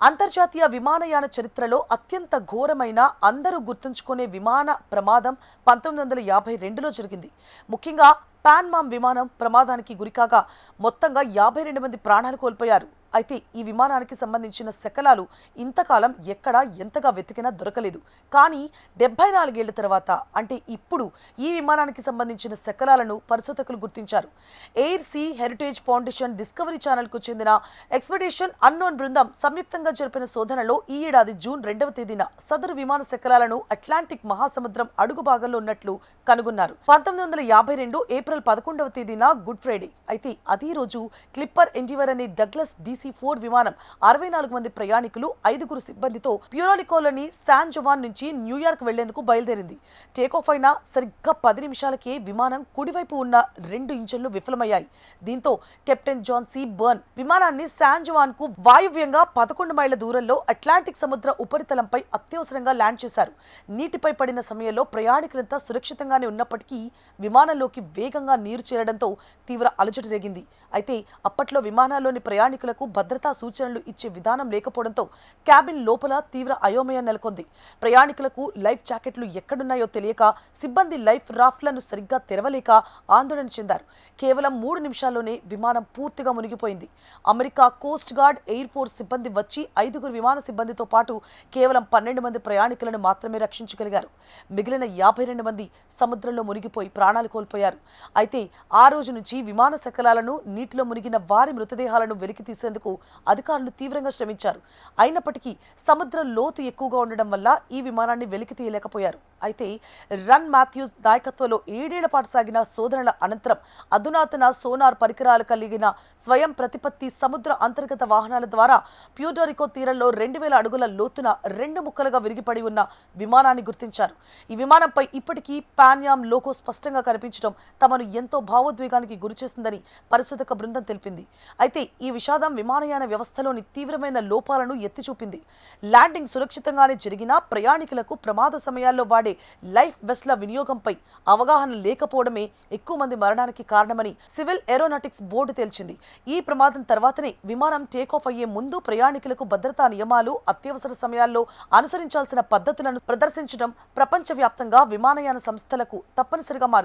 అంతర్జాతీయ విమానయాన చరిత్రలో అత్యంత ఘోరమైన అందరూ గుర్తుంచుకునే విమాన ప్రమాదం 1952లో జరిగింది. ముఖ్యంగా పాన్ మామ్ విమానం ప్రమాదానికి గురికాగా మొత్తంగా 52 మంది ప్రాణాలు కోల్పోయారు. అయితే ఈ విమానానికి సంబంధించిన శకలాలు ఇంతకాలం ఎక్కడా ఎంతగా వెతికినా దొరకలేదు. కానీ 74 ఏళ్ల తర్వాత అంటే ఇప్పుడు ఈ విమానానికి సంబంధించిన శకలాలను పరిశోధకులు గుర్తించారు. Air Sea Heritage Foundation Discovery ఛానల్కు చెందిన ఎక్స్పెడిషన్ అన్నోన్ బృందం సంయుక్తంగా జరిపిన శోధనలో ఈ ఏడాది జూన్ 2వ తేదీన సదరు విమాన శకలాలను అట్లాంటిక్ మహాసముద్రం అడుగు భాగంలో ఉన్నట్లు కనుగొన్నారు. 1952 ఏప్రిల్ 11వ తేదీన గుడ్ ఫ్రైడే. అయితే అదే రోజు క్లిప్పర్ ఎండివర్ అనే డగ్లస్ DC-4 విమానం 64 మంది ప్రయాణికులు 5 సిబ్బందితో ప్యూరోలికోలోని శాన్ జోవాన్ నుంచి న్యూయార్క్ వెళ్లేందుకు బయలుదేరింది. టేకాఫ్ అయిన సరిగ్గా 10 నిమిషాలకే విమానం కుడివైపు ఉన్న 2 ఇంజన్లు విఫలమయ్యాయి. దీంతో కెప్టెన్ జాన్ సి బర్న్ విమానాన్ని శాన్ జోవాన్ కు వాయువ్యంగా 11 మైళ్ల దూరంలో అట్లాంటిక్ సముద్ర ఉపరితలంపై అత్యవసరంగా ల్యాండ్ చేశారు. నీటిపై పడిన సమయంలో ప్రయాణికులంతా సురక్షితంగానే ఉన్నప్పటికీ విమానంలోకి వేగంగా నీరు చేరడంతో తీవ్ర అలజడి రేగింది. అయితే అప్పట్లో విమానాల్లోని ప్రయాణికులకు భద్రతా సూచనలు ఇచ్చే విధానం లేకపోవడంతో క్యాబిన్ లోపల తీవ్ర అయోమయం నెలకొంది. ప్రయాణికులకు లైఫ్ జాకెట్లు ఎక్కడున్నాయో తెలియక సిబ్బంది లైఫ్ రాఫ్ట్లను సరిగ్గా తెరవలేక ఆందోళన చెందారు. కేవలం 3 నిమిషాల్లోనే విమానం పూర్తిగా మునిగిపోయింది. America coast guard, air force సిబ్బంది వచ్చి 5 విమాన సిబ్బందితో పాటు కేవలం 12 మంది ప్రయాణికులను మాత్రమే రక్షించగలిగారు. మిగిలిన 52 మంది సముద్రంలో మునిగిపోయి ప్రాణాలు కోల్పోయారు. అయితే ఆ రోజు నుంచి విమాన శకలాలను, నీటిలో మునిగిన వారి మృతదేహాలను వెలికి తీసేందుకు అధికారులు తీవ్రంగా శ్రమించారు. అయినప్పటికీ సముద్రం లోతు ఎక్కువగా ఉండడం వల్ల ఈ విమానాన్ని వెలికి తీయలేకపోయారు. అయితే రన్ మాథ్యూస్ నాయకత్వంలో 7 ఏళ్ల పాటు సాగిన శోధనల అనంతరం అధునాతన సోనార్ పరికరాలు కలిగిన స్వయం ప్రతిపత్తి సముద్ర అంతర్గత వాహనాల ద్వారా ప్యూర్టోరికో తీరంలో 2000 అడుగుల లోతున 2 ముక్కలుగా విరిగిపడి ఉన్న విమానాన్ని గుర్తించారు. ఈ విమానంపై ఇప్పటికీ పాన్యామ్ లోగో స్పష్టంగా కనిపించడం తమను ఎంతో భావోద్వేగానికి గురిచేస్తుందని పరిశోధక బృందం తెలిపింది. అయితే ఈ విషాదం విమానయాన వ్యవస్థలోని తీవ్రమైన లోపాలను ఎత్తిచూపింది. ల్యాండింగ్ సురక్షితంగానే జరిగినా ప్రయాణికులకు ప్రమాద సమయాల్లో వాడే లైఫ్ వెస్ట్ల వినియోగంపై అవగాహన లేకపోవడమే ఎక్కువ మంది మరణానికి కారణమని సివిల్ ఏరోనాటిక్స్ బోర్డు తేల్చింది. ఈ ప్రమాదం తర్వాతనే విమానం టేకాఫ్ అయ్యే ముందు ప్రయాణికులకు భద్రతా నియమాలు, అత్యవసర సమయాల్లో అనుసరించాల్సిన పద్ధతులను ప్రదర్శించడం ప్రపంచవ్యాప్తంగా విమానయాన సంస్థలకు తప్పనిసరిగా మారింది.